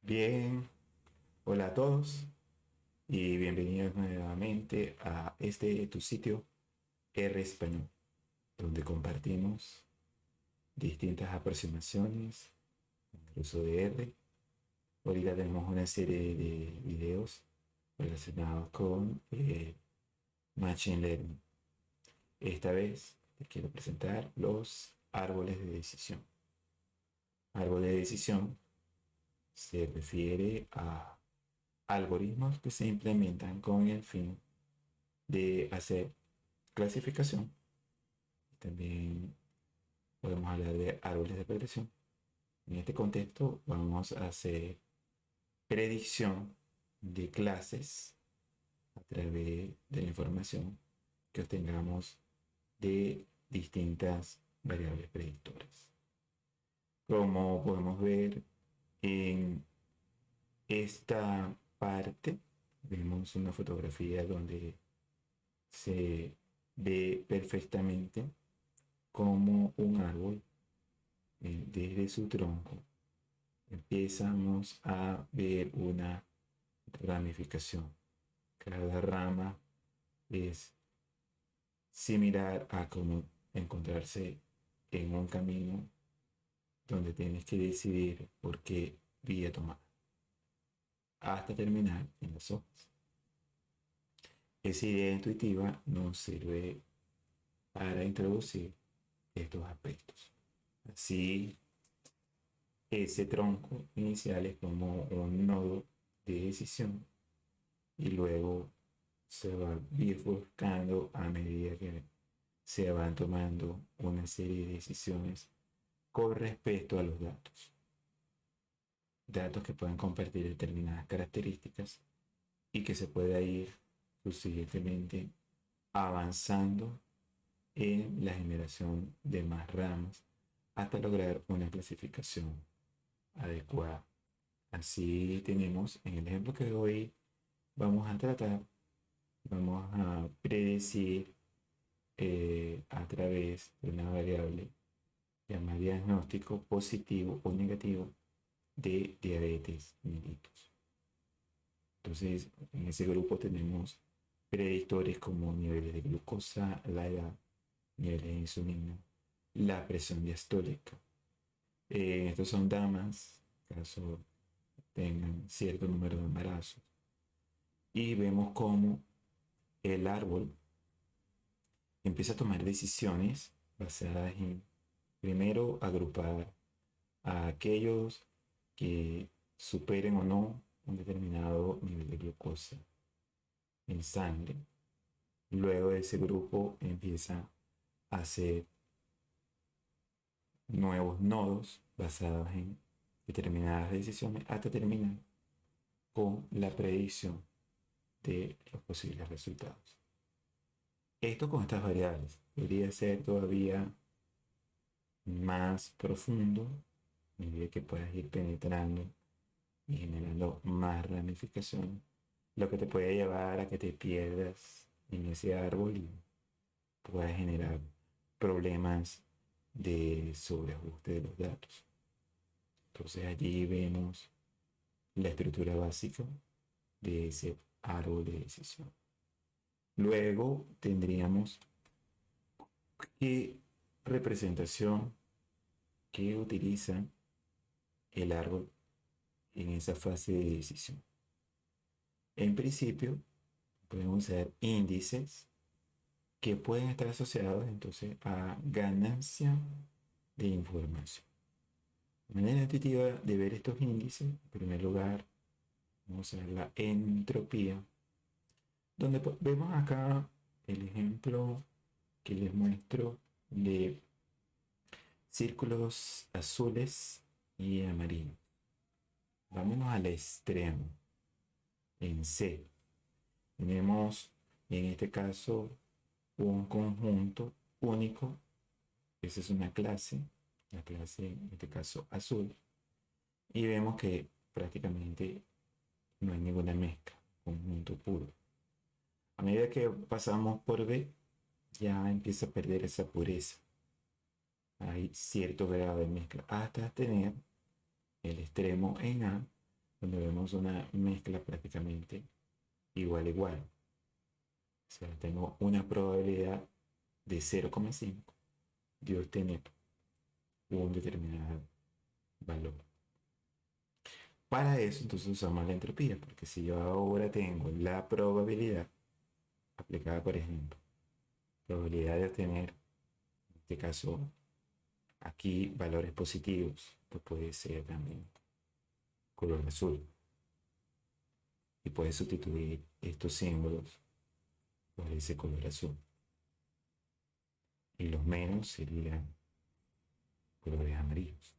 Bien, hola a todos y bienvenidos nuevamente a tu sitio R Español, donde compartimos distintas aproximaciones al uso de R. Ahorita tenemos una serie de videos relacionados con Machine Learning. Esta vez les quiero presentar los árboles de decisión. Árbol de decisión se refiere a algoritmos que se implementan con el fin de hacer clasificación. También podemos hablar de árboles de progresión. En este contexto vamos a hacer predicción de clases a través de la información que obtengamos de distintas variables predictoras. Como podemos ver en esta parte, vemos una fotografía donde se ve perfectamente como un árbol, desde su tronco empezamos a ver una ramificación. Cada rama es similar a como encontrarse en un camino donde tienes que decidir por qué vía tomar hasta terminar en las hojas. Esa idea intuitiva nos sirve para introducir estos aspectos. Así, ese tronco inicial es como un nodo de decisión y luego se va bifurcando a medida que se van tomando una serie de decisiones con respecto a los datos. Datos que pueden compartir determinadas características y que se pueda ir subsiguientemente avanzando en la generación de más ramas hasta lograr una clasificación adecuada. Así tenemos en el ejemplo que hoy vamos a tratar, vamos a predecir a través de una variable llamada diagnóstico positivo o negativo de diabetes mellitus. Entonces, en ese grupo tenemos predictores como niveles de glucosa, la edad, niveles de insulina, la presión diastólica. Estos son damas, caso tengan cierto número de embarazos. Y vemos cómo el árbol empieza a tomar decisiones basadas en, primero, agrupar a aquellos que superen o no un determinado nivel de glucosa en sangre. Luego de ese grupo empieza a hacer nuevos nodos basados en determinadas decisiones hasta terminar con la predicción de los posibles resultados. Esto con estas variables podría ser todavía más profundo a medida que puedas ir penetrando y generando más ramificación, lo que te puede llevar a que te pierdas en ese árbol y puedas generar problemas de sobreajuste de los datos. Entonces allí vemos la estructura básica de ese árbol de decisión. Luego tendríamos qué representación que utiliza el árbol en esa fase de decisión. En principio, podemos usar índices que pueden estar asociados entonces a ganancia de información. La manera intuitiva de ver estos índices, en primer lugar, vamos a ver la entropía, donde vemos acá el ejemplo que les muestro de círculos azules y amarillos. Vámonos al extremo. En C tenemos en este caso un conjunto único. Esa es una clase, la clase en este caso azul. Y vemos que prácticamente no hay ninguna mezcla, conjunto puro. A medida que pasamos por B, ya empieza a perder esa pureza. Hay cierto grado de mezcla hasta tener el extremo en A, donde vemos una mezcla prácticamente igual a igual. O sea, tengo una probabilidad de 0,5 de obtener un determinado valor. Para eso, entonces usamos la entropía, porque si yo ahora tengo la probabilidad aplicada, por ejemplo, probabilidad de obtener, en este caso, aquí valores positivos, pues puede ser también color azul. Y puedes sustituir estos símbolos por ese color azul. Y los menos serían colores amarillos.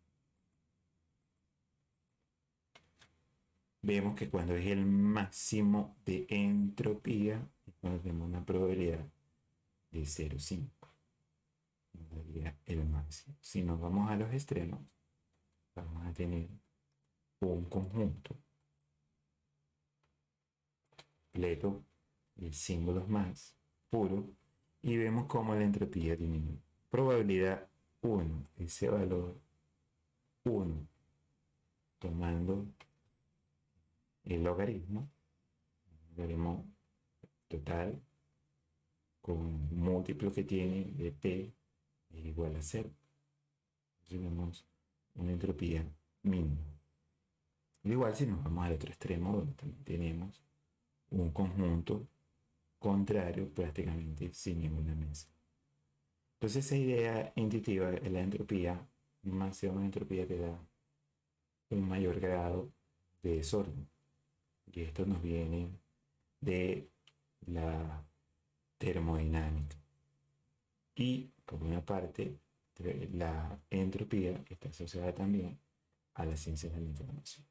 Vemos que cuando es el máximo de entropía, es cuando tenemos una probabilidad de 0,5. Sería el máximo. Si nos vamos a los extremos, vamos a tener un conjunto completo de símbolos más puros y vemos cómo la entropía disminuye. Probabilidad 1, ese valor 1, tomando el logaritmo total con múltiplo que tiene de p es igual a 0. Entonces vemos una entropía mínima. Igual si nos vamos al otro extremo, donde también tenemos un conjunto contrario prácticamente sin ninguna mezcla. Entonces esa idea intuitiva de la entropía, máxima entropía te da un mayor grado de desorden. Y esto nos viene de la termodinámica. Y por una parte, la entropía está asociada también a las ciencias de la información.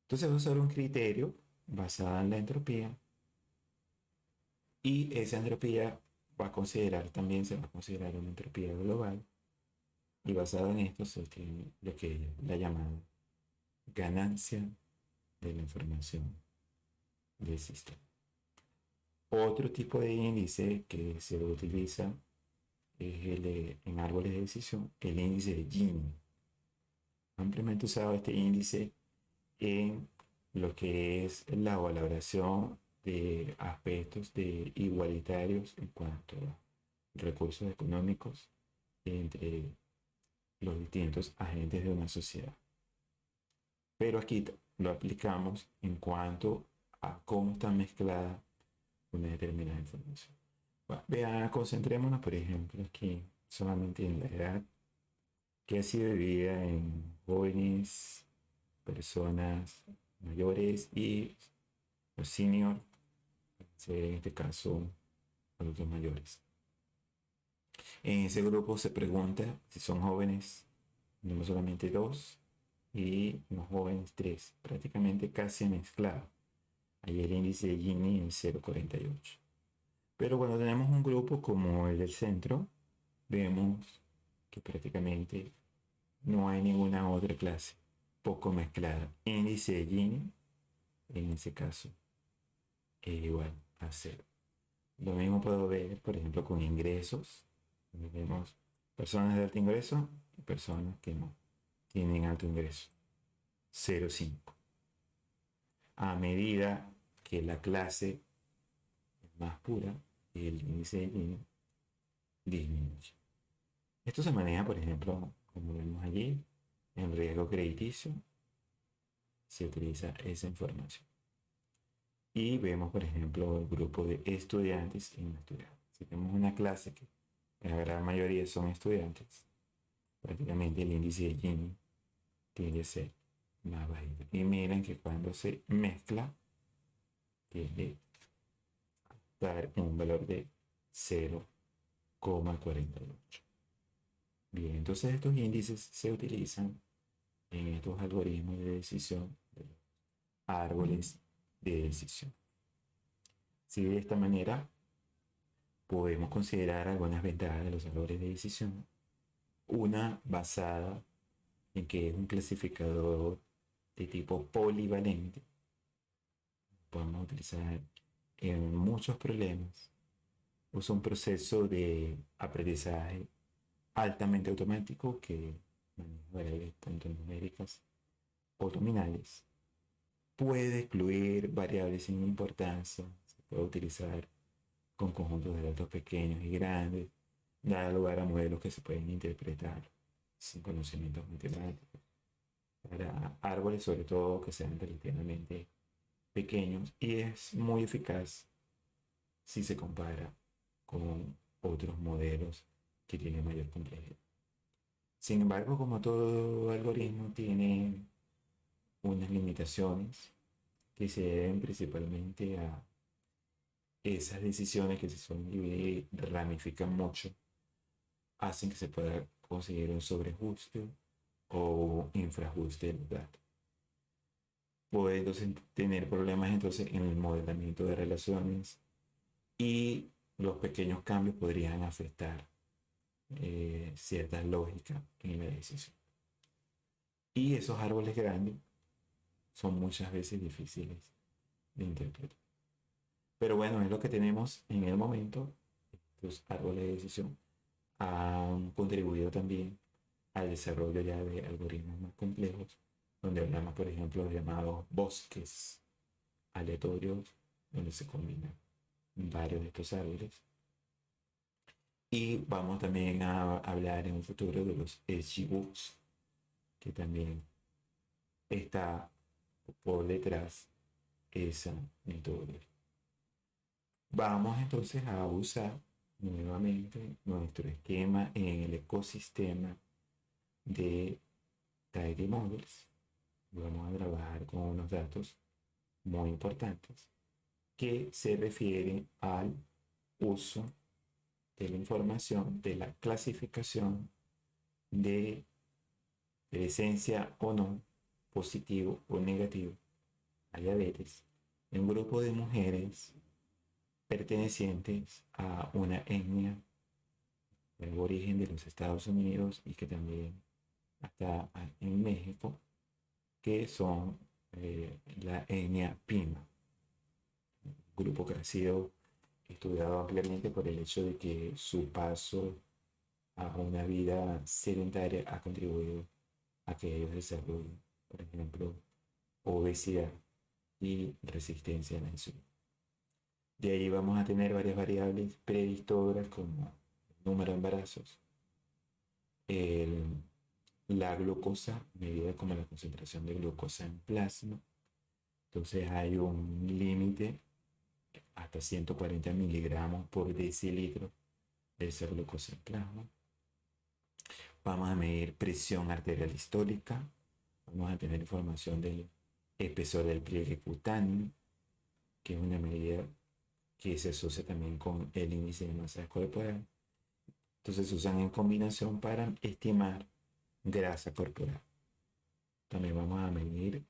Entonces vamos a usar un criterio basado en la entropía y esa entropía va a considerar también, se va a considerar una entropía global y basado en esto se obtiene lo que es la llamada ganancia de la información del sistema. Otro tipo de índice que se utiliza es en árboles de decisión, el índice de Gini. Ampliamente usado este índice en lo que es la valoración de aspectos de igualitarios en cuanto a recursos económicos entre los distintos agentes de una sociedad. Pero aquí lo aplicamos en cuanto a cómo está mezclada una determinada información. Bueno, vean, concentrémonos, por ejemplo, aquí solamente en la edad que ha sido dividida en jóvenes, personas mayores y los senior, en este caso adultos mayores. En ese grupo se pregunta si son jóvenes, no solamente dos, y los jóvenes tres, prácticamente casi mezclado. Ahí el índice de Gini es 0,48. Pero cuando tenemos un grupo como el del centro, vemos que prácticamente no hay ninguna otra clase poco mezclada. Índice de Gini, en ese caso, es igual a 0. Lo mismo puedo ver, por ejemplo, con ingresos. Vemos personas de alto ingreso y personas que no tienen alto ingreso. 0,5. A medida que la clase es más pura, el índice de Gini disminuye. Esto se maneja, por ejemplo, como vemos allí, en riesgo crediticio, se utiliza esa información. Y vemos, por ejemplo, el grupo de estudiantes y no estudiantes. Si tenemos una clase que la gran mayoría son estudiantes, prácticamente el índice de Gini tiende a ser más bajito. Y miren que cuando se mezcla, tiende a dar un valor de 0,48. Bien, entonces estos índices se utilizan en estos algoritmos de decisión, de los árboles de decisión. Si de esta manera podemos considerar algunas ventajas de los árboles de decisión, una basada en que es un clasificador de tipo polivalente, podemos utilizar en muchos problemas. Usa un proceso de aprendizaje altamente automático que maneja variables tanto numéricas o nominales puede excluir variables sin importancia, se puede utilizar con conjuntos de datos pequeños y grandes, da lugar a modelos que se pueden interpretar sin conocimientos matemáticos, para árboles sobre todo que sean relativamente pequeños, y es muy eficaz si se compara con otros modelos que tienen mayor complejidad. Sin embargo, como todo algoritmo tiene unas limitaciones que se deben principalmente a esas decisiones que se suelen dividir, ramifican mucho, hacen que se pueda conseguir un sobreajuste o infraajuste de los datos. Puede entonces tener problemas entonces en el modelamiento de relaciones, y los pequeños cambios podrían afectar cierta lógica en la decisión. Y esos árboles grandes son muchas veces difíciles de interpretar. Pero bueno, es lo que tenemos en el momento. Estos árboles de decisión han contribuido también al desarrollo ya de algoritmos más complejos, donde hablamos, por ejemplo, de llamados bosques aleatorios, donde se combinan varios de estos árboles. Y vamos también a hablar en un futuro de los SGBooks, que también está por detrás esa metodología. Vamos entonces a usar nuevamente nuestro esquema en el ecosistema de Tidy Models. Vamos a trabajar con unos datos muy importantes que se refieren al uso de la información de la clasificación de presencia o no, positivo o negativo, a diabetes en un grupo de mujeres pertenecientes a una etnia de origen de los Estados Unidos y que también está en México, que son la etnia Pima, un grupo que ha sido estudiado ampliamente por el hecho de que su paso a una vida sedentaria ha contribuido a que ellos desarrollen, por ejemplo, obesidad y resistencia a la insulina. De ahí vamos a tener varias variables predictoras como el número de embarazos, el, la glucosa, medida como la concentración de glucosa en plasma. Entonces hay un límite hasta 140 miligramos por decilitro de esa glucosa en plasma. Vamos a medir presión arterial histórica. Vamos a tener información del espesor del pliegue cutáneo, que es una medida que se asocia también con el índice de masa corporal. Entonces se usan en combinación para estimar grasa corporal. También vamos a medir,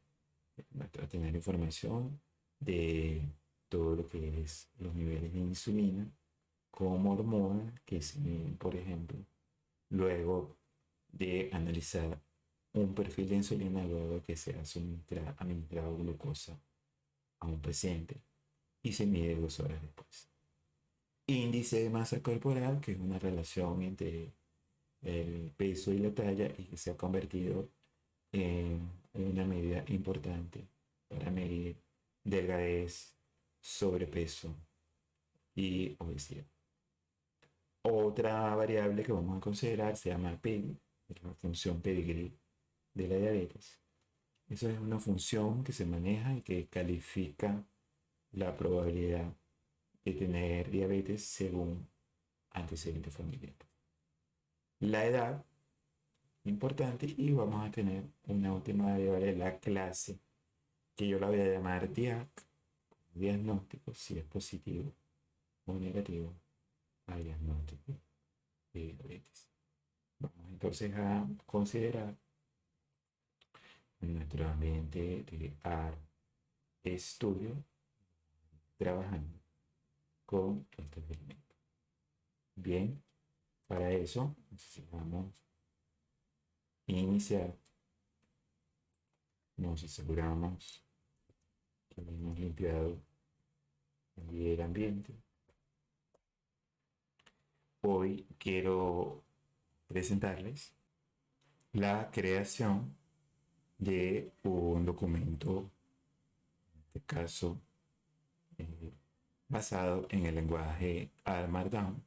a tener información de todo lo que es los niveles de insulina como hormona que se miden, por ejemplo, luego de analizar un perfil de insulina luego de que se ha administrado glucosa a un paciente y se mide 2 horas después. Índice de masa corporal, que es una relación entre el peso y la talla y que se ha convertido en una medida importante para medir delgadez, sobrepeso y obesidad. Otra variable que vamos a considerar se llama PEGI, la función Pedigree de la diabetes. Eso es una función que se maneja y que califica la probabilidad de tener diabetes según antecedentes familiares. La edad, importante, y vamos a tener una última variable, la clase, que yo la voy a llamar DIAC, diagnóstico, si es positivo o negativo al diagnóstico de diabetes. Vamos entonces a considerar en nuestro ambiente de AR estudio trabajando con estos elementos. Bien, para eso necesitamos iniciar. Nos aseguramos que hemos limpiado el ambiente. Hoy quiero presentarles la creación de un documento este caso eh, basado en el lenguaje R Markdown.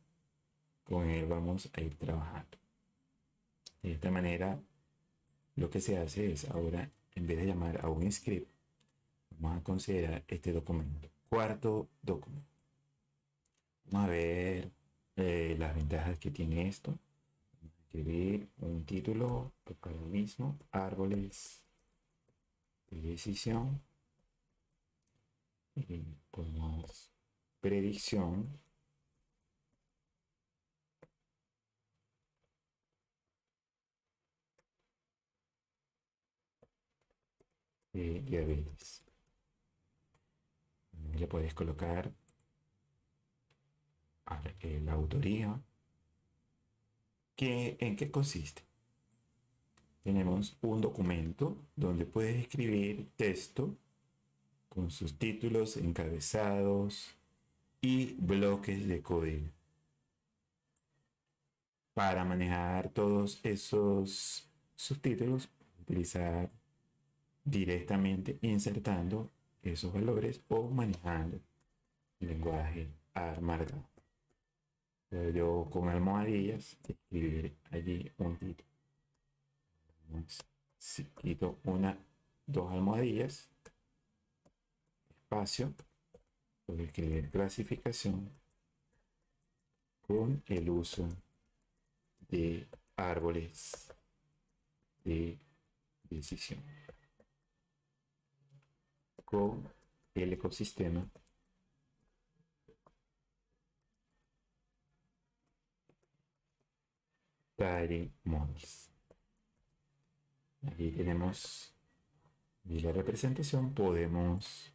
Con él vamos a ir trabajando. De esta manera, lo que se hace es ahora, en vez de llamar a un script, vamos a considerar este documento. Cuarto documento. Vamos a ver las ventajas que tiene esto. Vamos a escribir un título para el mismo, árboles de decisión. Y ponemos predicción de diabetes. Le puedes colocar la autoría. ¿En qué consiste? Tenemos un documento donde puedes escribir texto con sus títulos, encabezados y bloques de código. Para manejar todos esos subtítulos, utilizar directamente insertando esos valores o manejando el lenguaje R Markdown. Puedo yo con almohadillas escribir allí un título. Si quito dos almohadillas, espacio, puedo escribir clasificación con el uso de árboles de decisión con el ecosistema Tidy Models. Aquí tenemos la representación. Podemos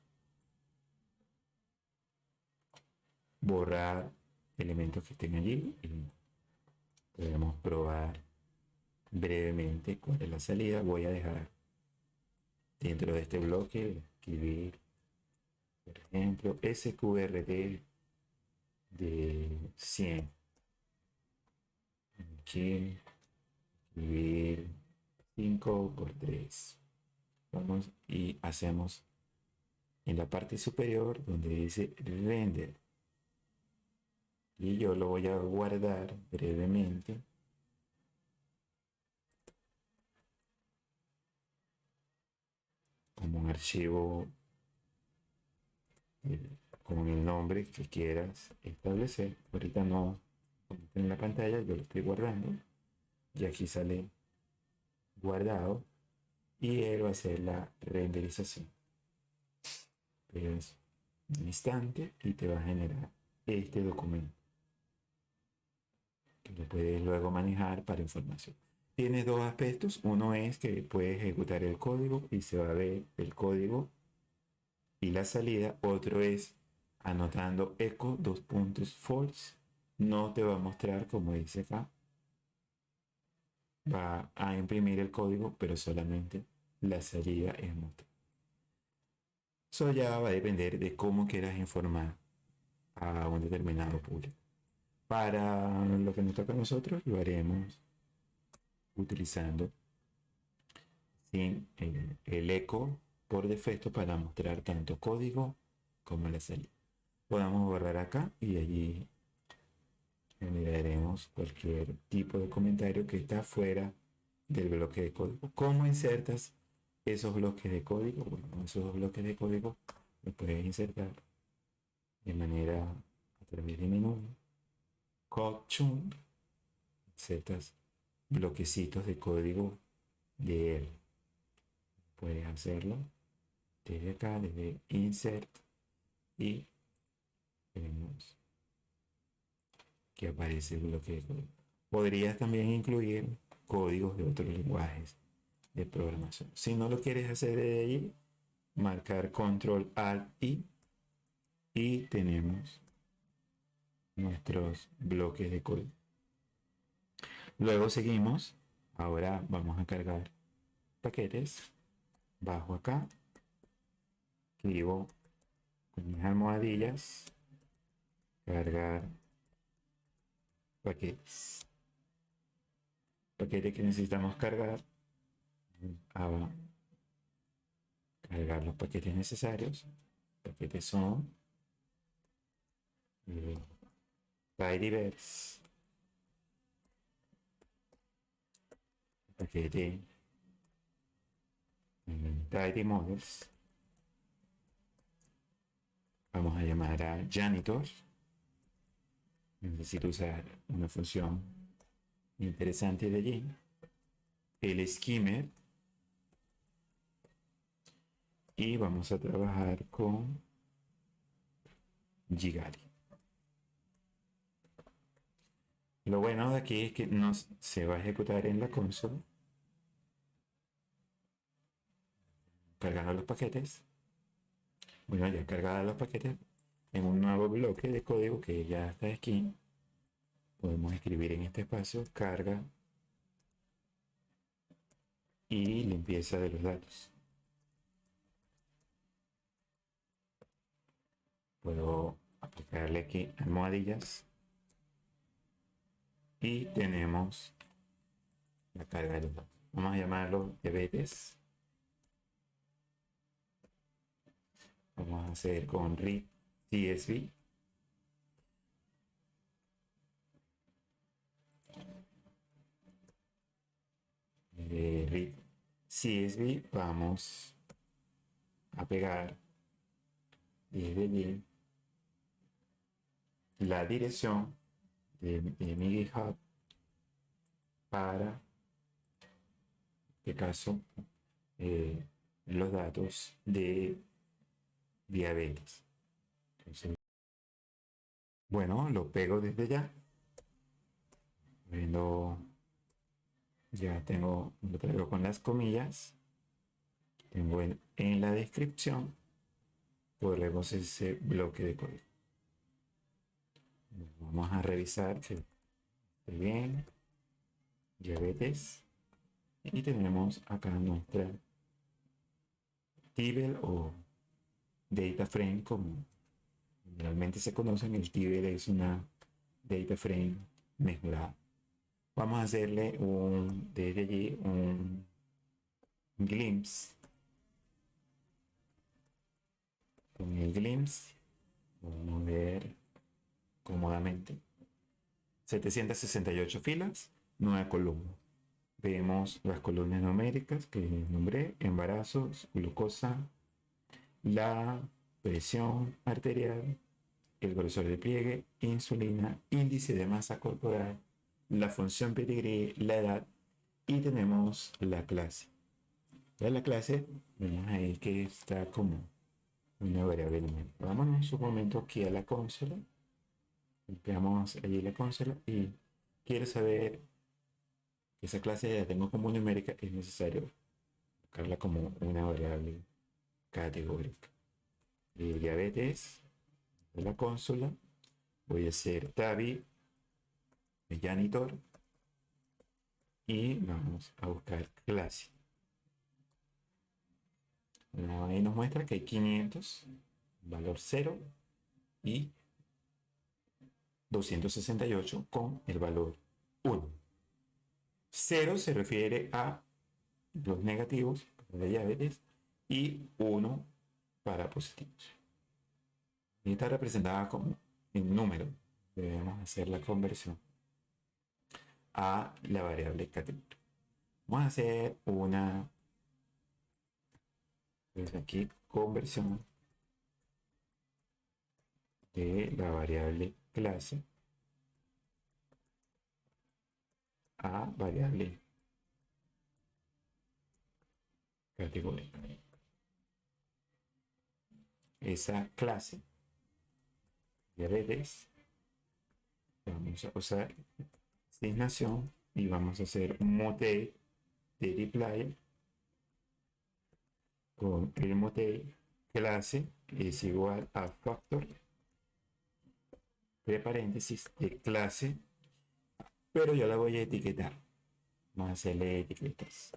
borrar elementos que estén allí y podemos probar brevemente cuál es la salida. Voy a dejar dentro de este bloque escribir, por ejemplo, sqrd de 100. Aquí escribir 5 por 3. Vamos y hacemos en la parte superior donde dice render. Y yo lo voy a guardar brevemente como un archivo con el nombre que quieras establecer. Ahorita no en la pantalla, yo lo estoy guardando y aquí sale guardado y él va a hacer la renderización. Es un instante y te va a generar este documento que lo puedes luego manejar para información. Tiene dos aspectos. Uno es que puedes ejecutar el código y se va a ver el código y la salida. Otro es anotando echo false. No te va a mostrar como dice acá. Va a imprimir el código, pero solamente la salida es muestra. Eso ya va a depender de cómo quieras informar a un determinado público. Para lo que nos toca a nosotros, lo haremos utilizando sin el eco por defecto para mostrar tanto código como la salida. Podemos borrar acá y allí generaremos cualquier tipo de comentario que está fuera del bloque de código. ¿Cómo insertas esos bloques de código? Bueno, esos bloques de código los puedes insertar de manera a través de menú, code chunk, insertas bloquecitos de código de él. Puedes hacerlo desde acá, desde insert, y tenemos que aparece el bloque de código. Podrías también incluir códigos de otros lenguajes de programación. Si no lo quieres hacer de allí, marcar control alt y tenemos nuestros bloques de código. Luego seguimos. Ahora vamos a cargar paquetes. Bajo acá, escribo con mis almohadillas, cargar paquetes. Paquete que necesitamos cargar. A cargar los paquetes necesarios. Los paquetes son tidyverse, paquete tidymodels. Vamos a llamar a janitor. Necesito usar una función interesante de allí. El skimmer. Y vamos a trabajar con Gigali. Lo bueno de aquí es que se va a ejecutar en la consola, cargando los paquetes. Bueno, ya cargados los paquetes, en un nuevo bloque de código que ya está aquí, podemos escribir en este espacio carga y limpieza de los datos. Puedo aplicarle aquí almohadillas y tenemos la carga de los datos. Vamos a llamarlo diabetes. Vamos a hacer con read CSV. Read CSV, vamos a pegar desde allí la dirección de mi GitHub para, en este caso, los datos de diabetes. Entonces, bueno, lo pego desde ya. Viendo, ya tengo, lo traigo con las comillas. Tengo en la descripción, corremos ese bloque de código. Vamos a revisar si está bien. Diabetes. Y tenemos acá nuestra tibel o data frame, como generalmente se conoce. El tibel es una data frame mejorada. Vamos a hacerle desde allí un glimpse. Con el glimpse vamos a ver cómodamente 768 filas, 9 columnas. Vemos las columnas numéricas que nombré: embarazos, glucosa, la presión arterial, el grosor de pliegue, insulina, índice de masa corporal, la función pedigrí, la edad, y tenemos la clase. Ya la clase, vemos ahí que está como una variable numérica. Vámonos un momento aquí a la consola. Veamos allí la consola y quiero saber que esa clase ya la tengo como numérica. Es necesario buscarla como una variable categórica. Diabetes de la consola, voy a hacer tabi de janitor y vamos a buscar clase. Bueno, ahí nos muestra que hay 500, valor 0, y 268 con el valor 1. 0 se refiere a los negativos de diabetes y 1 para positivos. Y está representada como en número. Debemos hacer la conversión a la variable categoría. Vamos a hacer una, pues aquí, conversión de la variable clase a variable categoría. Esa clase diabetes, vamos a usar asignación y vamos a hacer un mote de reply con el mote clase es igual a factor de paréntesis de clase, pero yo la voy a etiquetar. Vamos a hacerle etiquetas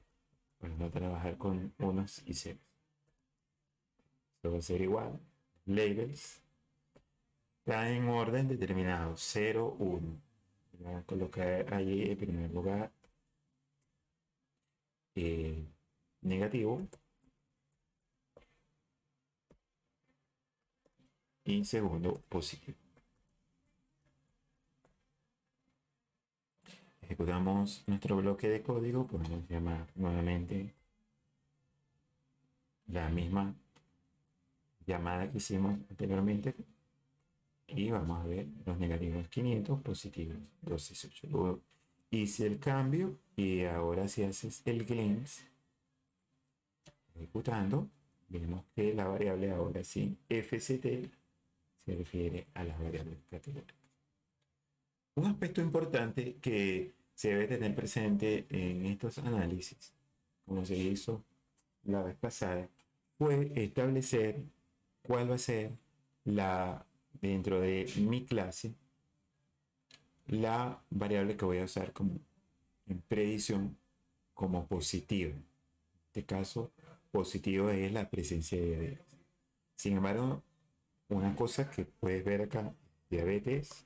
para no trabajar con unos y ceros. Esto va a ser igual labels, está en orden determinado, 0, 1. Voy a colocar allí en primer lugar negativo, y segundo positivo. Ejecutamos nuestro bloque de código, podemos llamar nuevamente la misma llamada que hicimos anteriormente y vamos a ver los negativos 500, positivos 268. Luego hice el cambio y ahora si haces el glimpse ejecutando, vemos que la variable ahora sí fct se refiere a las variables categóricas. Un aspecto importante que se debe tener presente en estos análisis, como se hizo la vez pasada, fue establecer cuál va a ser dentro de mi clase la variable que voy a usar como en predicción como positiva. En este caso, positivo es la presencia de diabetes. Sin embargo, una cosa que puedes ver acá, diabetes,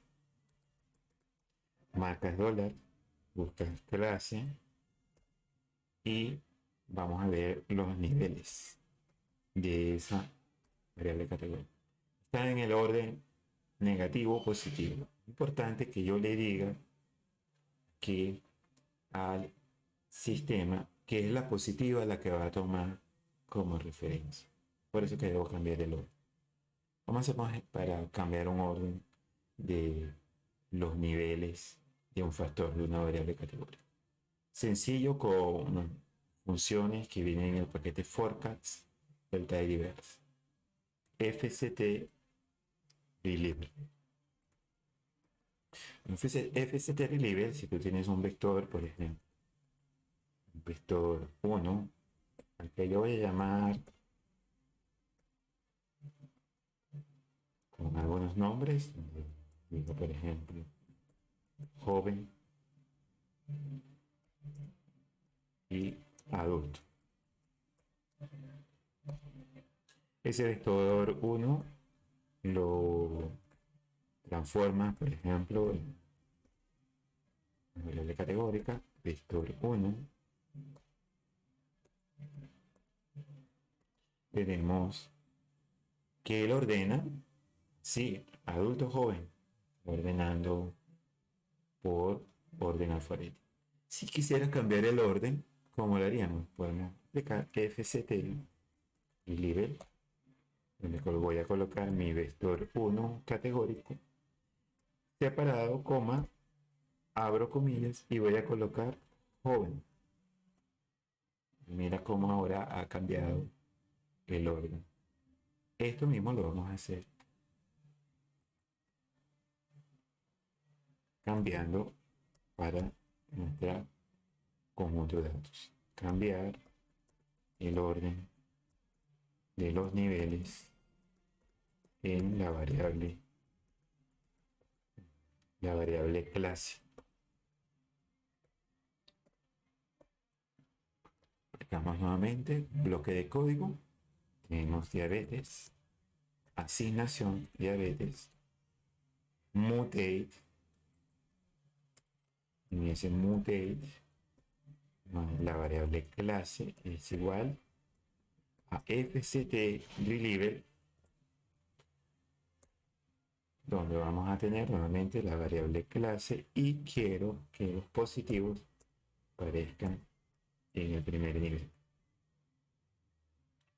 marcas dólar, buscas clase y vamos a ver los niveles de esa variable categoría. Está en el orden negativo o positivo. Importante que yo le diga que al sistema que es la positiva la que va a tomar como referencia. Por eso que debo cambiar el orden. ¿Cómo hacemos para cambiar un orden de los niveles de un factor de una variable categórica? Sencillo, con funciones que vienen en el paquete forecast del tidyverse. fct reliever. fct reliever, si tú tienes un vector, por ejemplo, un vector 1, al que yo voy a llamar con algunos nombres, digo, por ejemplo, joven y adulto. Ese vector 1 lo transforma, por ejemplo, en variable categórica, vector 1. Tenemos que él ordena, sí, adulto joven, ordenando por orden alfabético. Si quisiera cambiar el orden, ¿cómo lo haríamos? Podemos aplicar fct y label, donde voy a colocar mi vector 1 categórico, separado, coma, abro comillas y voy a colocar joven. Mira cómo ahora ha cambiado el orden. Esto mismo lo vamos a hacer cambiando para nuestro conjunto de datos. Cambiar el orden de los niveles en la variable clase. Aplicamos nuevamente bloque de código. Tenemos diabetes, asignación diabetes, mutate. En ese mutate, la variable clase es igual a fct reliever, donde vamos a tener nuevamente la variable clase y quiero que los positivos aparezcan en el primer nivel.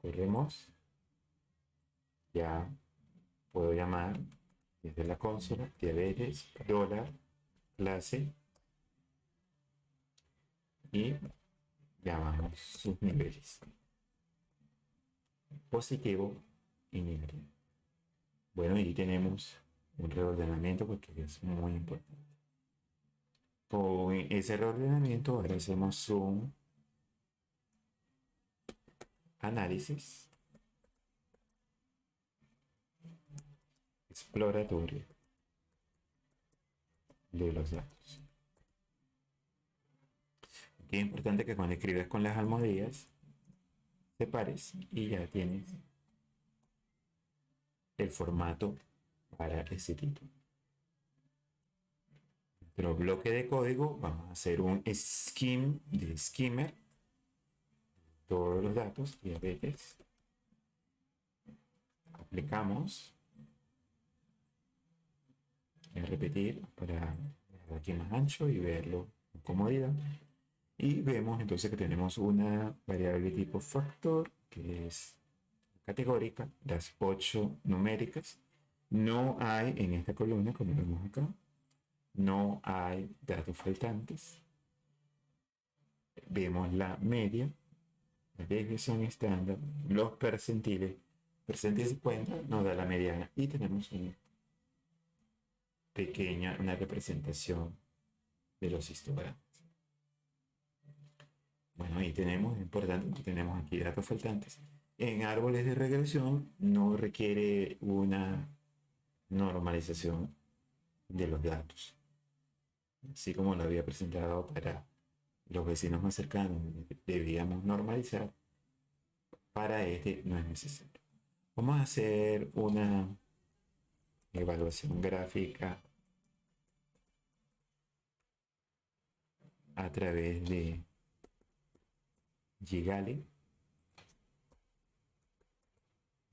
Corremos. Ya puedo llamar desde la consola diabetes dólar clase y llamamos sus niveles positivo y negativo. Bueno, y tenemos un reordenamiento porque es muy importante. Con ese reordenamiento ahora hacemos un análisis exploratorio de los datos. Aquí es importante que cuando escribes con las almohadillas separes y ya tienes el formato para ese título. Nuestro bloque de código, vamos a hacer un skim de skimmer, todos los datos, diabetes, aplicamos a repetir para dejar aquí más ancho y verlo con comodidad. Y vemos entonces que tenemos una variable tipo factor, que es categórica, las 8 numéricas. No hay en esta columna, como vemos acá, no hay datos faltantes. Vemos la media, la desviación estándar, los percentiles. Percentil 50 nos da la mediana y tenemos una representación de los histogramas. Bueno, ahí tenemos, importante, tenemos aquí datos faltantes. En árboles de regresión no requiere una normalización de los datos, así como lo había presentado para los vecinos más cercanos, debíamos normalizar. Para este no es necesario. Vamos a hacer una evaluación gráfica a través de Gigali,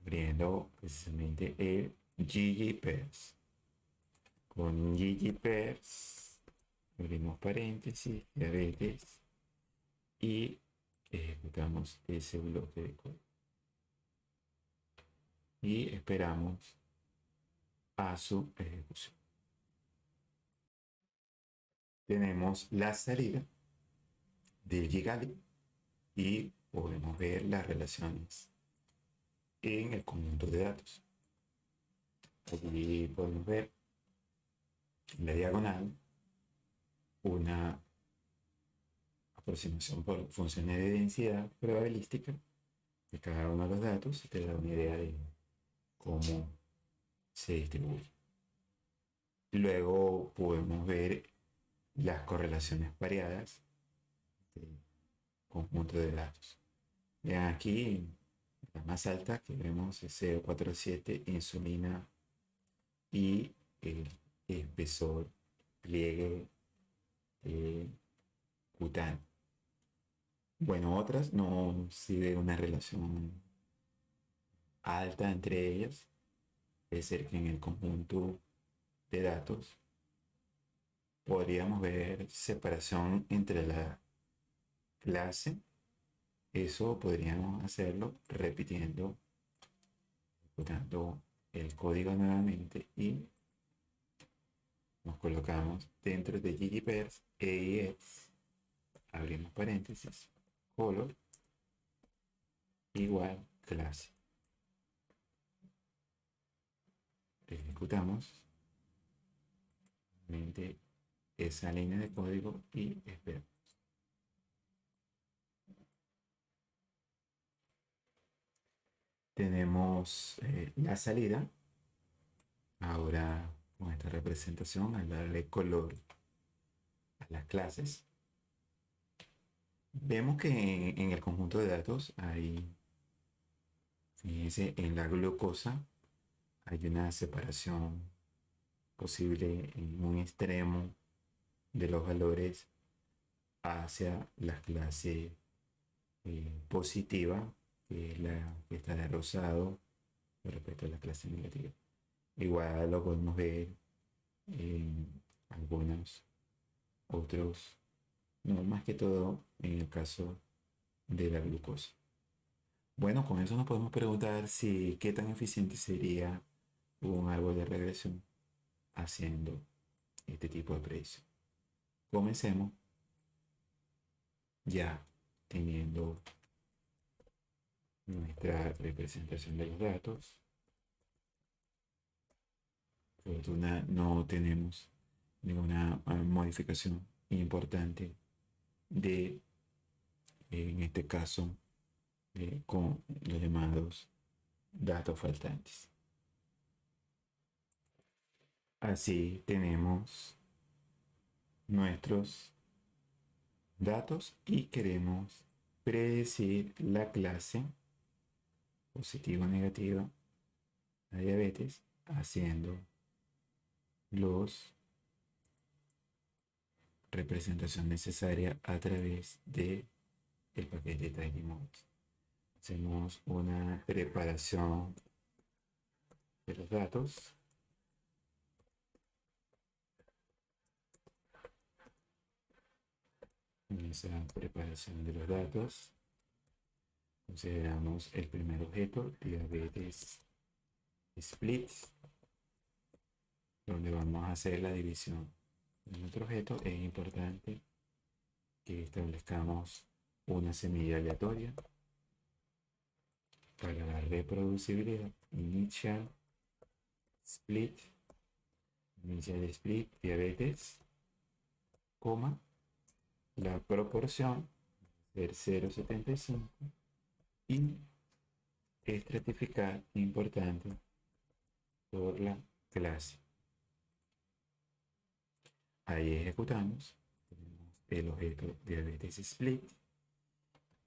abriendo precisamente el ggpairs. Con ggpairs abrimos paréntesis, diabetes y ejecutamos ese bloque de código. Y esperamos a su ejecución. Tenemos la salida del Gigali y podemos ver las relaciones en el conjunto de datos. Aquí podemos ver en la diagonal una aproximación por funciones de densidad probabilística de cada uno de los datos y te da una idea de cómo se distribuye. Luego podemos ver las correlaciones variadas del conjunto de datos. Vean aquí, la más alta que vemos es 0,47 insulina y el espesor pliegue cutáneo. Bueno, otras no se una relación alta entre ellas. Puede ser que en el conjunto de datos podríamos ver separación entre la clase. Eso podríamos hacerlo repitiendo, ejecutando el código nuevamente y nos colocamos dentro de ggpairs EIX, abrimos paréntesis, color igual clase. Ejecutamos esa línea de código y esperamos. Tenemos la salida. Ahora con esta representación, al darle color a las clases, vemos que en el conjunto de datos hay, fíjense, en la glucosa hay una separación posible en un extremo de los valores hacia la clase positiva, que es la que está de rosado respecto a la clase negativa. Igual lo podemos ver en algunos otros, no, más que todo en el caso de la glucosa. Bueno, con eso nos podemos preguntar si qué tan eficiente sería un árbol de regresión haciendo este tipo de predicción. Comencemos ya teniendo nuestra representación de los datos. Por fortuna no tenemos ninguna modificación importante de, en este caso, con los llamados datos faltantes. Así tenemos nuestros datos y queremos predecir la clase positiva o negativa a diabetes haciendo los representación necesaria a través de el paquete TinyMods. Hacemos una preparación de los datos. En esa preparación de los datos, consideramos el primer objeto, diabetes split, donde vamos a hacer la división de nuestro objeto. Es importante que establezcamos una semilla aleatoria para la reproducibilidad. Split, initial split, diabetes, coma, la proporción ser 0,75 y estratificar importante por la clase. Ahí ejecutamos, tenemos el objeto diabetes split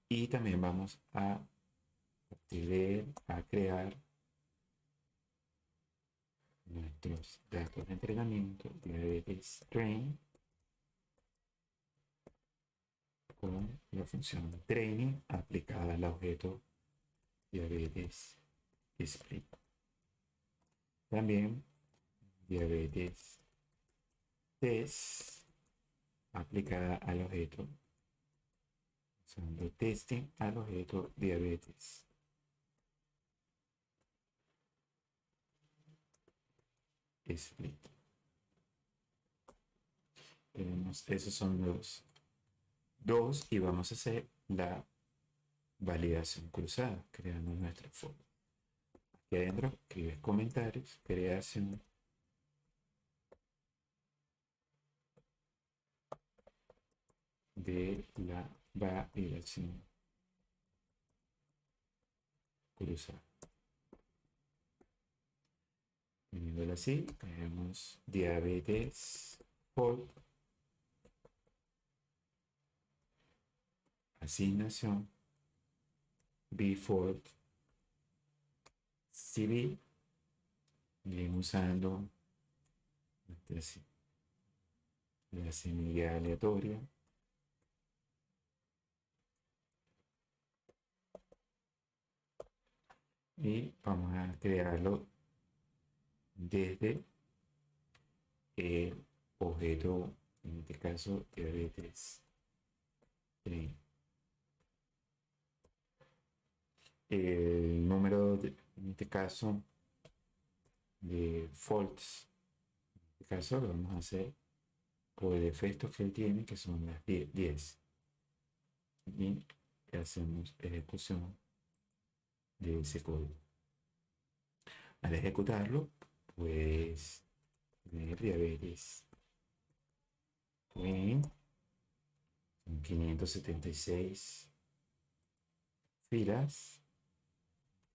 y también vamos a crear nuestros datos de entrenamiento diabetes train con la función training aplicada al objeto diabetes split. También diabetes test aplicada al objeto usando testing al objeto diabetes split. Tenemos, esos son los dos y vamos a hacer la validación cruzada creando nuestra forma. Aquí adentro escribes comentarios, creación de la validación cruzada. Teniéndolo así, tenemos diabetes por asignación before CV, bien usando la semilla aleatoria. Y vamos a crearlo desde el objeto, en este caso, diabetes train. El número, en este caso, de faults, en este caso lo vamos a hacer por defectos que él tiene, que son las 10. Y hacemos ejecución de ese código. Al ejecutarlo, pues tener diabetes train, son 576 filas.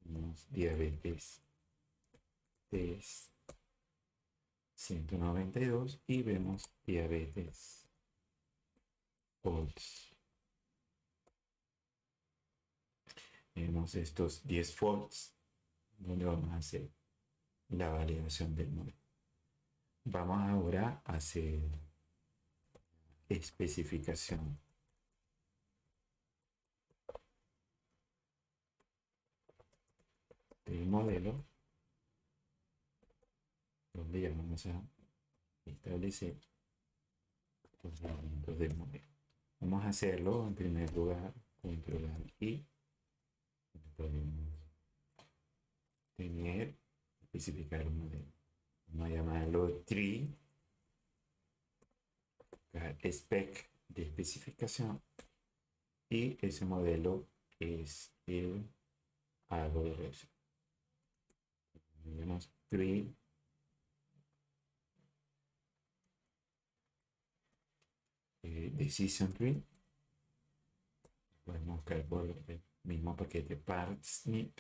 Tenemos diabetes test 192 y vemos diabetes faults. Vemos estos 10 faults donde vamos a hacer la validación del modelo. Vamos ahora a hacer especificación del modelo, donde ya vamos a establecer los elementos del modelo. Vamos a hacerlo en primer lugar, controlar y podemos tener, especificar un modelo. Vamos a llamarlo tree, spec de especificación, y ese modelo es el algo de eso. Tenemos tree decision tree. Podemos buscar por el mismo paquete parsnip.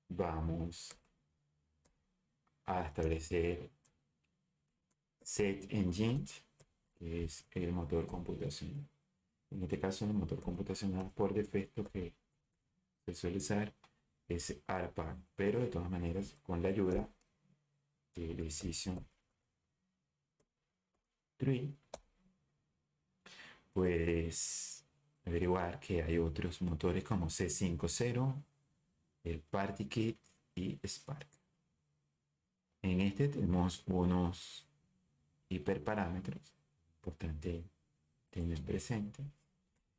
Vamos a establecer set engine, que es el motor computacional. En este caso, el motor computacional por defecto que se suele usar es ARPANET, pero de todas maneras, con la ayuda de Decision Tree, puedes averiguar que hay otros motores como C50, el PartyKit y Spark. En este tenemos unos hiperparámetros, importante tener presente.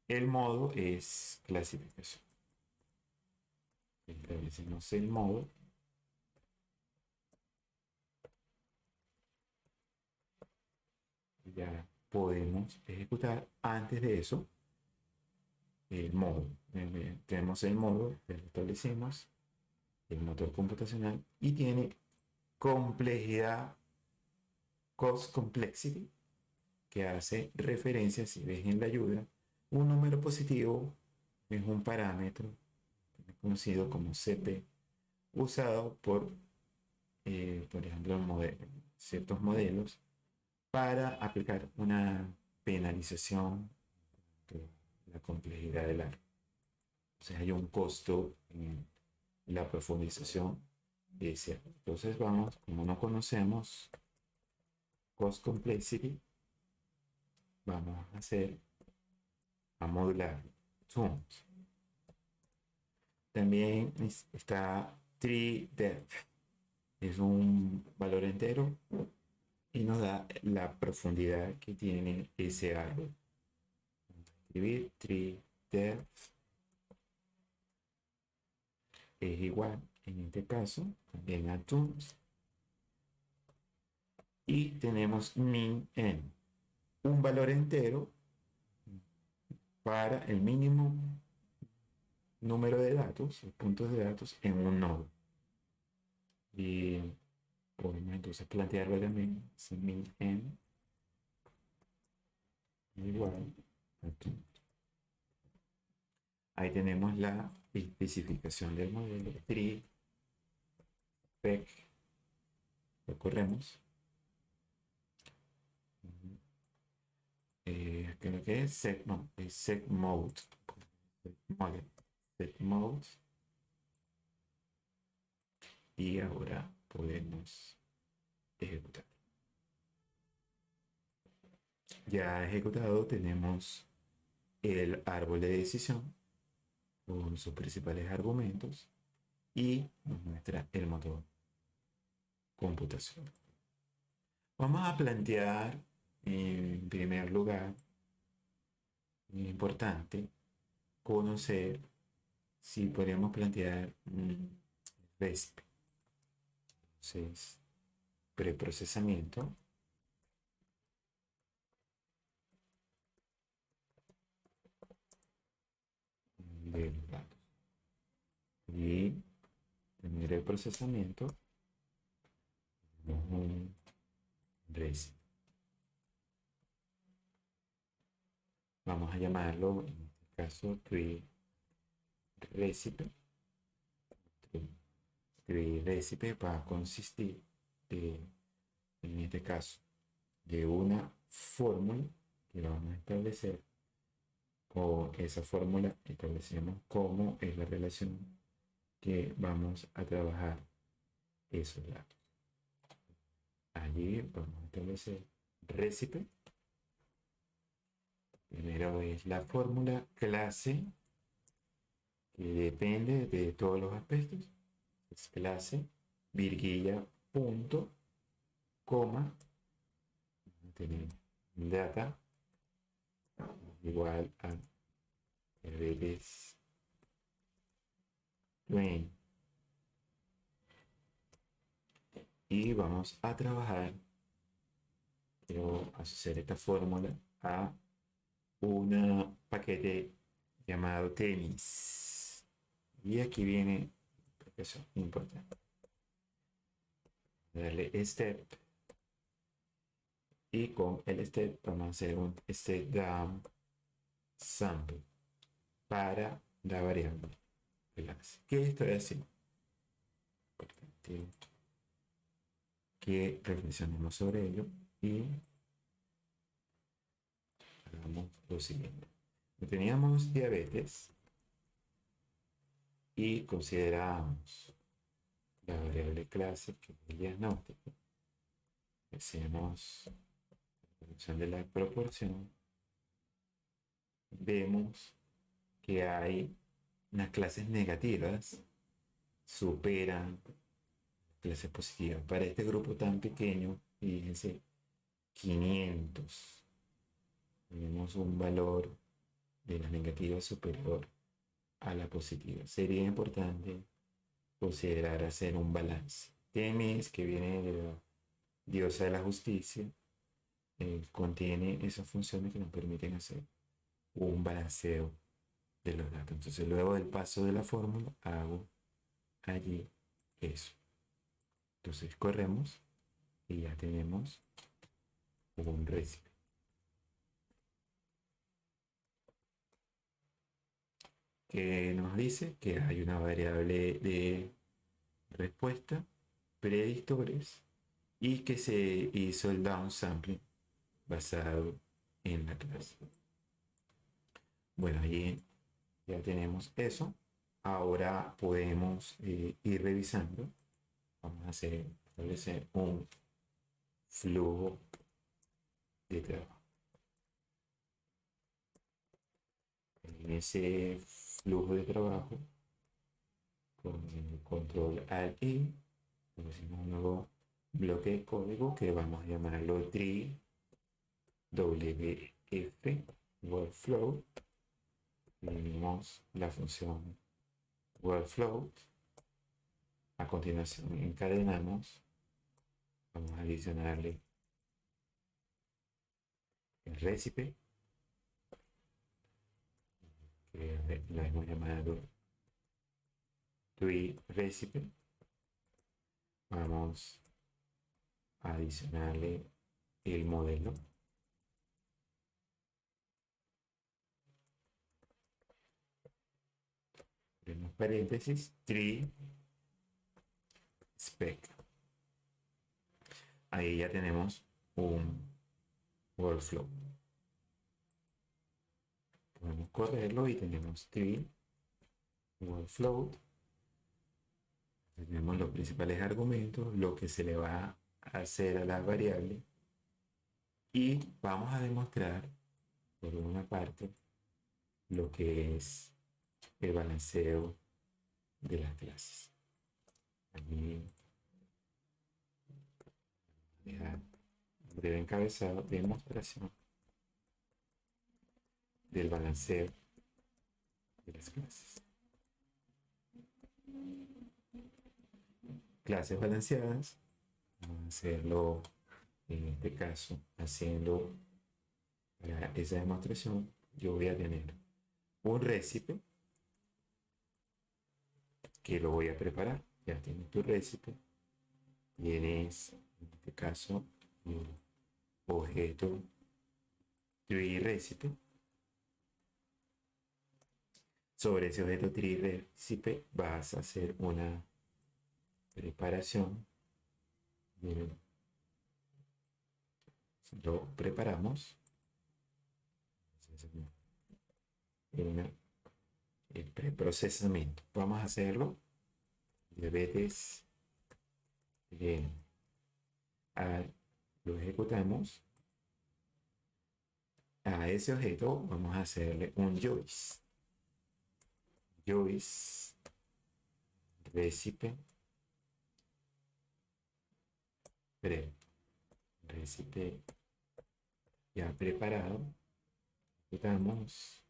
El modo es clasificación. Establecemos el modo. Ya podemos ejecutar. Antes de eso, el modo. Tenemos el modo, ya lo establecimos, el motor computacional, y tiene complejidad, cost complexity, que hace referencia, si ves en la ayuda, un número positivo es un parámetro conocido como CP, usado por ejemplo, ciertos modelos para aplicar una penalización de la complejidad del árbol. Entonces hay un costo en la profundización de ese árbol. Entonces vamos, como no conocemos cost complexity, vamos a modular tools. También está tree depth, es un valor entero y nos da la profundidad que tiene ese árbol. Vamos a escribir tree depth es igual, en este caso, también a tools. Y tenemos min n, un valor entero para el mínimo número de datos, puntos de datos en un nodo. Y podemos entonces plantearlo también, si min n igual a tools. Ahí tenemos la especificación del modelo tree spec. Lo corremos. Creo que es set, no, es set mode. Set mode. Y ahora podemos ejecutar. Ya ejecutado tenemos el árbol de decisión con sus principales argumentos y nos muestra el motor computación. Vamos a plantear en primer lugar, muy importante, conocer si podríamos plantear un RESP. Entonces, preprocesamiento de los datos. Y tener el procesamiento, un RESP. Vamos a llamarlo, en este caso, tree recipe. Tree recipe va a consistir de, en este caso, de una fórmula que vamos a establecer. Con esa fórmula establecemos cómo es la relación que vamos a trabajar esos datos. Allí vamos a establecer recipe. Primero es la fórmula clase, que depende de todos los aspectos. Es clase, virguilla, punto, coma, tener data igual a redes train. Y vamos a trabajar, quiero asociar esta fórmula a un paquete llamado tenis. Y aquí viene eso importante. Darle step. Y con el step vamos a hacer un step down sample para la variable clase. ¿Qué estoy haciendo? Importante que reflexionemos sobre ello y hagamos lo siguiente. Teníamos diabetes y consideramos la variable clase, que es el diagnóstico. Hacemos la función de la proporción. Vemos que hay unas clases negativas superan clases positivas. Para este grupo tan pequeño, fíjense, 500. tenemos un valor de la negativa superior a la positiva. Sería importante considerar hacer un balance. Temis, que viene de la diosa de la justicia, contiene esas funciones que nos permiten hacer un balanceo de los datos. Entonces, luego del paso de la fórmula, hago allí eso. Entonces, corremos y ya tenemos un récipe que nos dice que hay una variable de respuesta, predictores, y que se hizo el downsampling basado en la clase. Bueno, ahí ya tenemos eso. Ahora podemos ir revisando. Vamos a establecer un flujo de trabajo. En ese flujo de trabajo, con el control Alt I, pusimos un nuevo bloque de código que vamos a llamarlo tree WF workflow. Tenemos la función workflow. A continuación encadenamos. Vamos a adicionarle el récipe, que lo hemos llamado tree recipe. Vamos a adicionarle el modelo. En paréntesis, tree spec. Ahí ya tenemos un workflow. Podemos correrlo y tenemos tree workflow. Tenemos los principales argumentos, lo que se le va a hacer a las variables, y vamos a demostrar por una parte lo que es el balanceo de las clases. Aquí dejar un breve encabezado de demostración del balanceo de las clases. Clases balanceadas. Vamos a hacerlo en este caso haciendo, para esa demostración yo voy a tener un récipe que lo voy a preparar. Ya tienes tu récipe, tienes en este caso el objeto tree récipe. Sobre ese objeto tree récipe vas a hacer una preparación. Lo preparamos en el preprocesamiento. Vamos a hacerlo. Diabetes. Bien. Lo ejecutamos. A ese objeto vamos a hacerle un joins. Joins recipe. Recipe ya preparado. Ejecutamos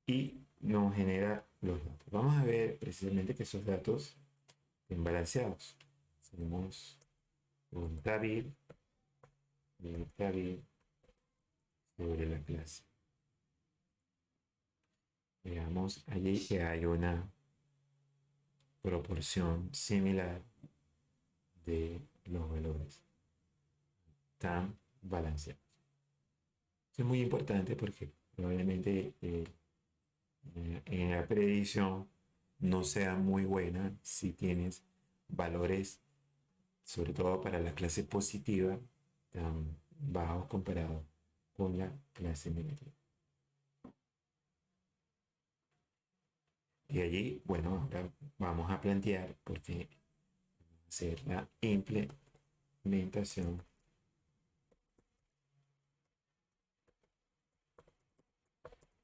y nos genera los datos. Vamos a ver precisamente que esos datos estén balanceados. Tenemos un tabil y un tabil sobre la clase. Veamos allí que hay una proporción similar de los valores tan balanceados. Esto es muy importante porque probablemente en la predicción no sea muy buena si tienes valores, sobre todo para la clase positiva, tan bajos comparados con la clase negativa. Y allí, bueno, ahora vamos a plantear, porque hacer la implementación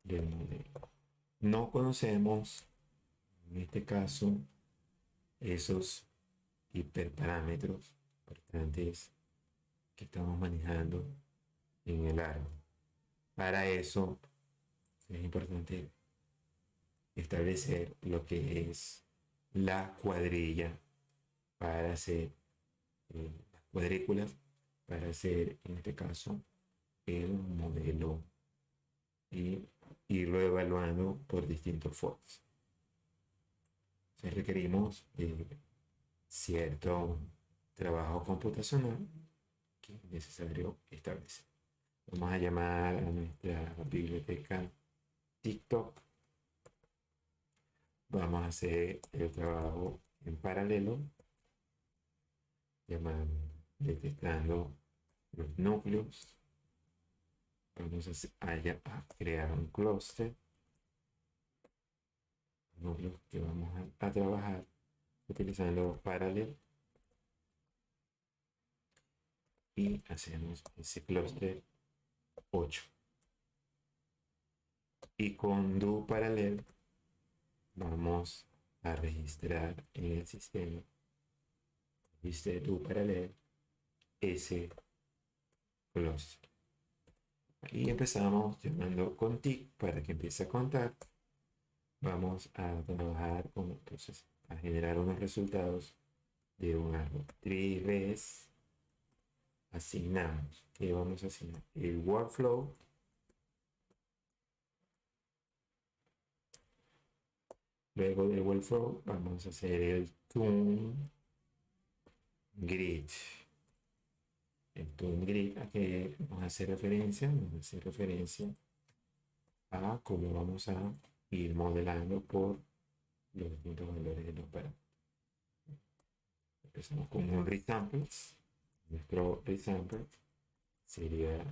del modelo. No conocemos, en este caso, esos hiperparámetros importantes que estamos manejando en el árbol. Para eso es importante establecer lo que es la cuadrilla para hacer las cuadrículas, para hacer en este caso el modelo y irlo evaluando por distintos formas. Requerimos cierto trabajo computacional que es necesario establecer. Vamos a llamar a nuestra biblioteca TikTok. Vamos a hacer el trabajo en paralelo, llamando, detectando los núcleos. Vamos a crear un clúster, núcleos que vamos a trabajar utilizando paralel, y hacemos ese clúster 8. Y con do paralel vamos a registrar en el sistema do paralel ese clúster. Y empezamos llamando con tick para que empiece a contar. Vamos a trabajar con, entonces, a generar unos resultados de un árbol. 3 asignamos. ¿Qué vamos a asignar? El workflow. Luego del workflow vamos a hacer el tune grid. El tune grid a que nos hace referencia a cómo vamos a ir modelando por los distintos valores de los parámetros. Empezamos con un resamples. Nuestro resample sería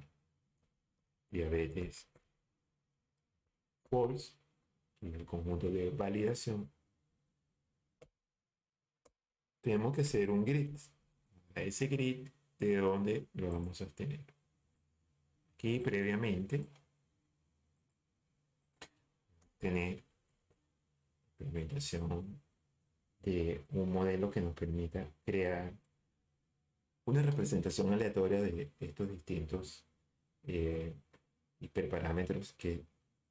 diabetes false, en el conjunto de validación. Tenemos que hacer un grid. A ese grid, ¿de dónde lo vamos a obtener? Aquí previamente tener implementación de un modelo que nos permita crear una representación aleatoria de estos distintos hiperparámetros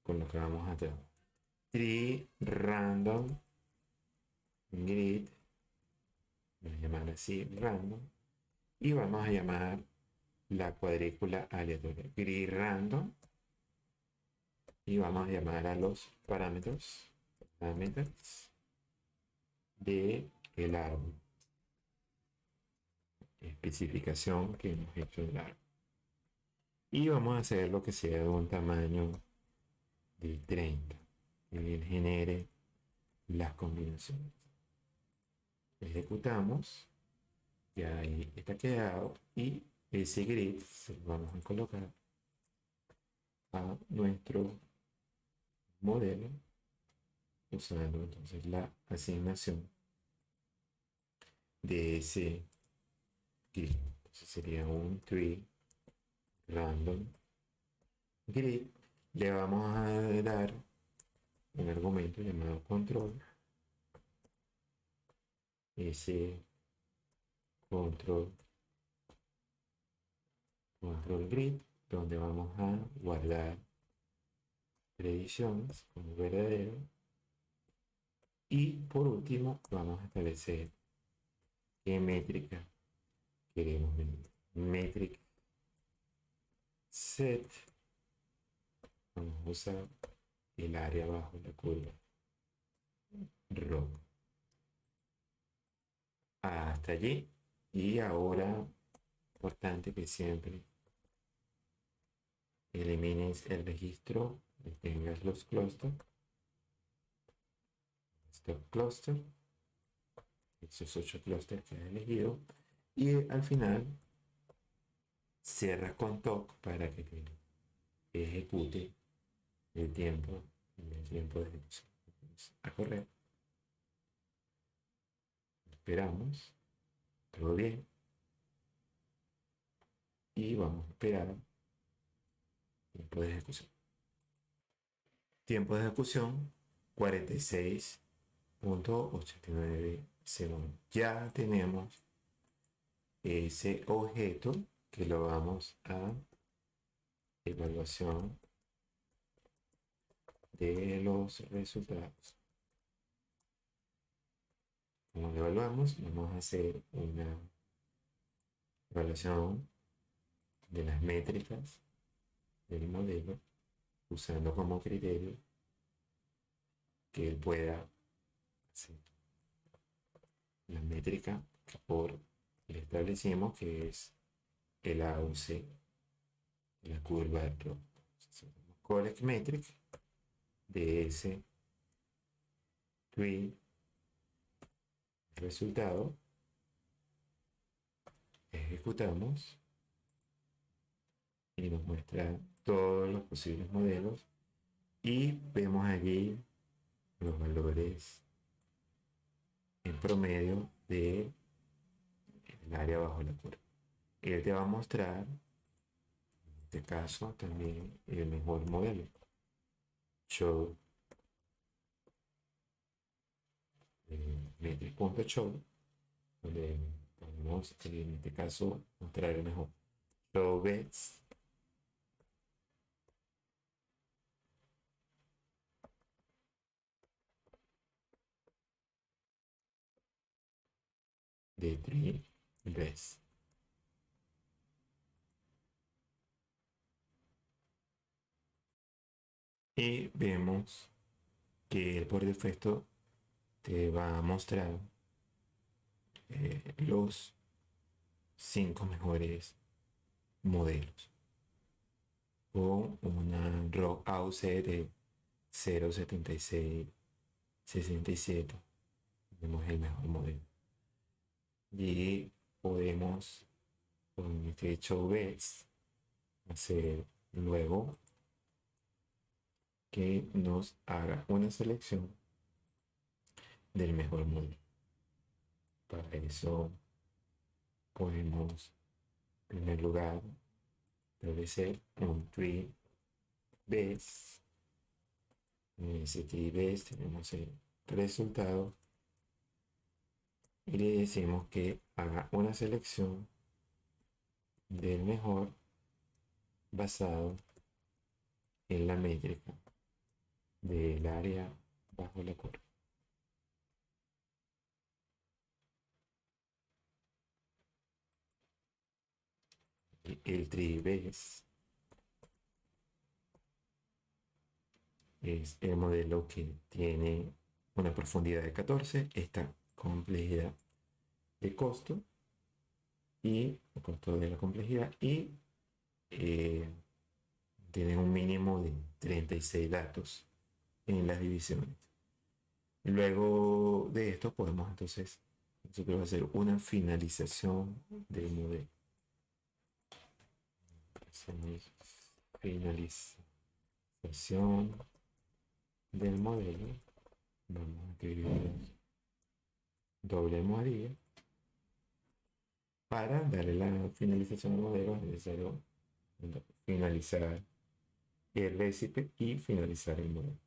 con los que vamos a trabajar. Tree random grid, vamos a llamar así random, y vamos a llamar la cuadrícula aleatoria grid random, y vamos a llamar a los parámetros de el árbol, especificación que hemos hecho del árbol, y vamos a hacer lo que sea de un tamaño de 30, que él genere las combinaciones. Ejecutamos, ya ahí está quedado, y ese grid se lo vamos a colocar a nuestro modelo usando entonces la asignación de ese grid. Entonces sería un tree random grid. Le vamos a dar un argumento llamado control. Ese control grid, donde vamos a guardar predicciones como verdadero. Y por último vamos a establecer qué métrica queremos medir. Metric set. Vamos a usar el área bajo la curva row. Hasta allí. Y ahora, importante que siempre elimines el registro, detengas los clusters, stop cluster, esos 8 clusters que has elegido, y al final cierras con TOC para que te ejecute el tiempo de ejecución. A correr. Esperamos. Todo bien. Y vamos a esperar tiempo de ejecución. Tiempo de ejecución 46.89 segundos. Ya tenemos ese objeto que lo vamos a evaluación de los resultados. Como lo evaluamos, vamos a hacer una evaluación de las métricas del modelo usando como criterio que él pueda hacer la métrica que le establecimos, que es el AUC, la curva de plot. Collect metric de ese tree resultado, ejecutamos y nos muestra todos los posibles modelos y vemos allí los valores en promedio del área bajo la curva. Él te va a mostrar, en este caso, también el mejor modelo. Show metric.show, donde podemos, en este caso, mostrar el mejor. Show bets de 3 bets. Y vemos que por defecto te va a mostrar los 5 mejores modelos con una ROC AUC de 0.7667. Tenemos el mejor modelo. Y podemos, con este show bets, hacer luego que nos haga una selección del mejor modelo. Para eso podemos, en primer lugar, establecer un tree base. En ese tree base tenemos el resultado y le decimos que haga una selección del mejor basado en la métrica del área bajo la curva. El tree base es el modelo que tiene una profundidad de 14, esta complejidad de costo y el costo de la complejidad y tiene un mínimo de 36 datos en las divisiones. Luego de esto podemos entonces nosotros hacer una finalización del modelo. Hacemos finalización del modelo. Vamos a escribir doble almohadilla. Para darle la finalización al modelo es necesario finalizar el recipe y finalizar el modelo.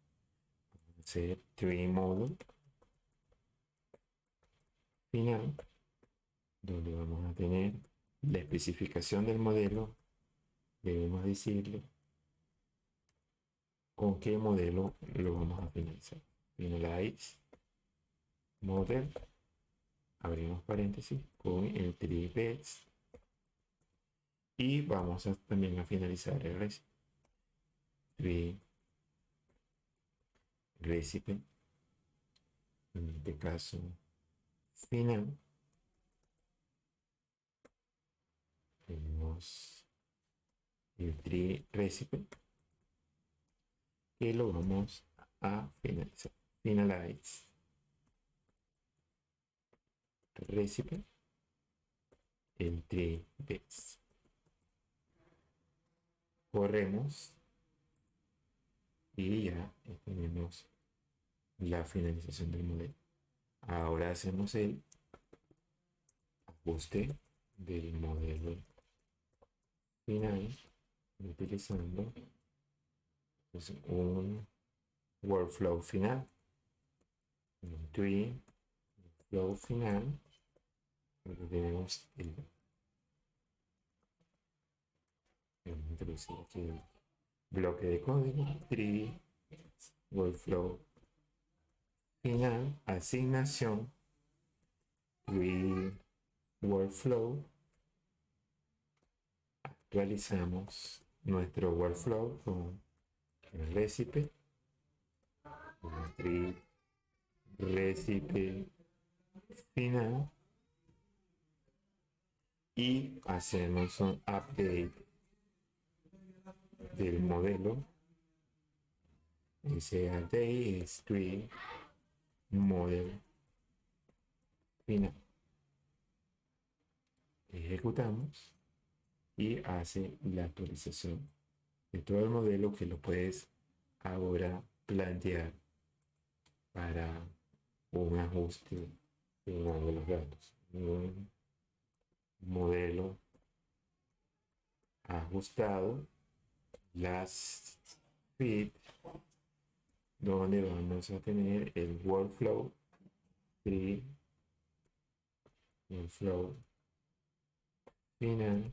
Vamos a hacer tree model final, donde vamos a tener la especificación del modelo. Debemos decirle con qué modelo lo vamos a finalizar. Finalize model, abrimos paréntesis, con el tree base y vamos a, también a finalizar el recipe. Tree recipe, en este caso final. Tenemos el tree recipe y lo vamos a finalizar. Finalize recipe, el tree base. Corremos y ya tenemos la finalización del modelo. Ahora hacemos el ajuste del modelo final utilizando pues, un workflow final, un tree flow final, donde tenemos Vamos a introducir aquí el bloque de código, tree, workflow final, asignación, y workflow. Actualizamos nuestro workflow con el recipe, tree, recipe final, y hacemos un update del modelo. Ese update es tree model final. Ejecutamos y hace la actualización de todo el modelo, que lo puedes ahora plantear para un ajuste en uno de los datos. Un modelo ajustado, last fit, donde vamos a tener el workflow tree, workflow final,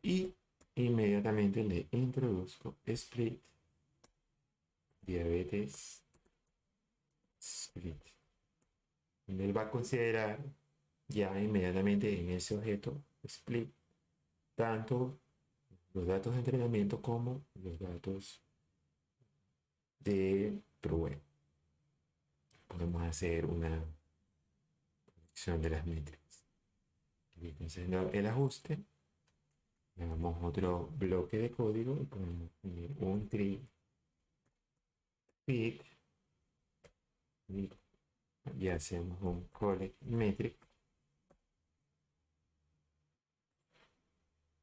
y inmediatamente le introduzco split, diabetes split. Él va a considerar ya inmediatamente en ese objeto split tanto los datos de entrenamiento como los datos de prueba. Podemos hacer una predicción de las métricas. Entonces, el ajuste, le damos otro bloque de código y podemos poner un tree fit y hacemos un collect metric,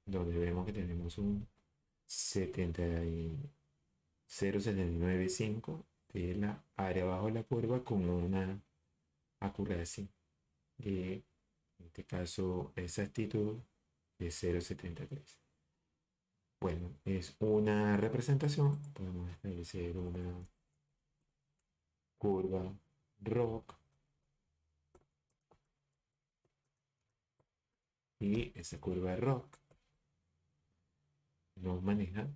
donde vemos que tenemos un 0,795 de la área bajo la curva con una accuracy de, en este caso, exactitud de 0,73. Bueno, es una representación. Podemos establecer una curva rock, y esa curva rock nos maneja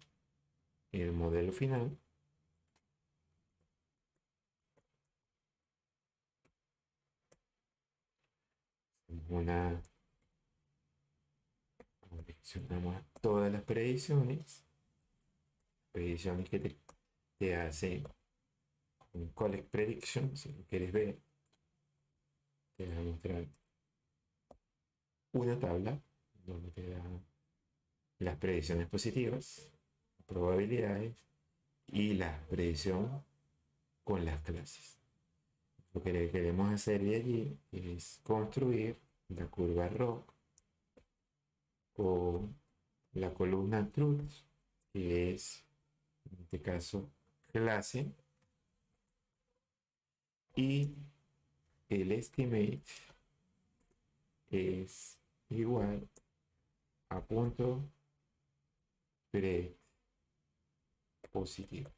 el modelo final, una, seleccionamos todas las predicciones que te hace un collect prediction. Si lo quieres ver, te va a mostrar una tabla donde te da las predicciones positivas, probabilidades y la predicción con las clases. Lo que queremos hacer de allí es construir la curva rock con la columna truth, que es en este caso clase, y el estimate es igual a punto pre positivo.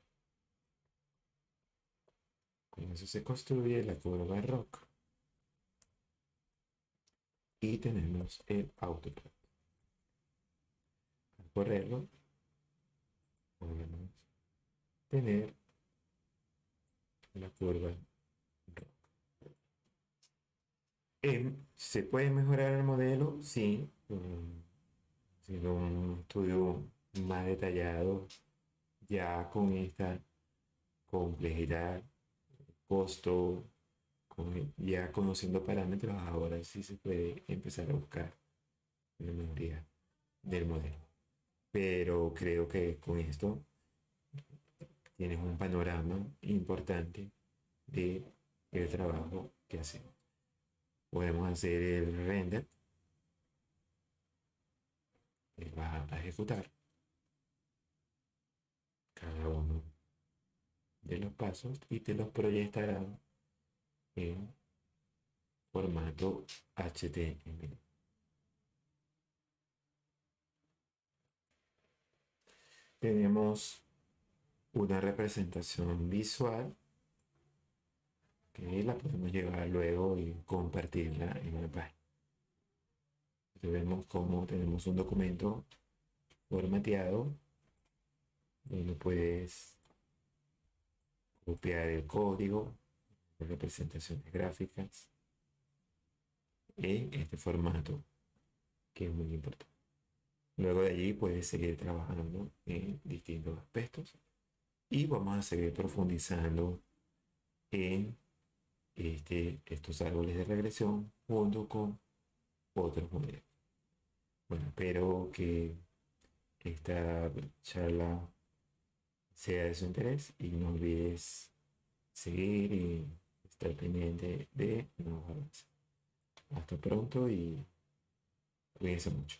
Con eso se construye la curva rock y tenemos el autoplot. Al correrlo podemos tener la curva rock. ¿Se puede mejorar el modelo? Sí, haciendo un estudio más detallado ya con esta complejidad, costo, ya conociendo parámetros. Ahora sí se puede empezar a buscar la mejoría del modelo. Pero creo que con esto tienes un panorama importante de el trabajo que hacemos. Podemos hacer el render, va a ejecutar cada uno de los pasos y te los proyectará en formato HTML. Tenemos una representación visual que la podemos llevar luego y compartirla en la página. Entonces vemos cómo tenemos un documento formateado donde puedes copiar el código, las representaciones gráficas en este formato, que es muy importante. Luego de allí puedes seguir trabajando en distintos aspectos y vamos a seguir profundizando en estos árboles de regresión junto con otros modelos. Bueno, espero que esta charla sea de su interés y no olvides seguir y estar pendiente de nuevos avances. Hasta pronto y cuídense mucho.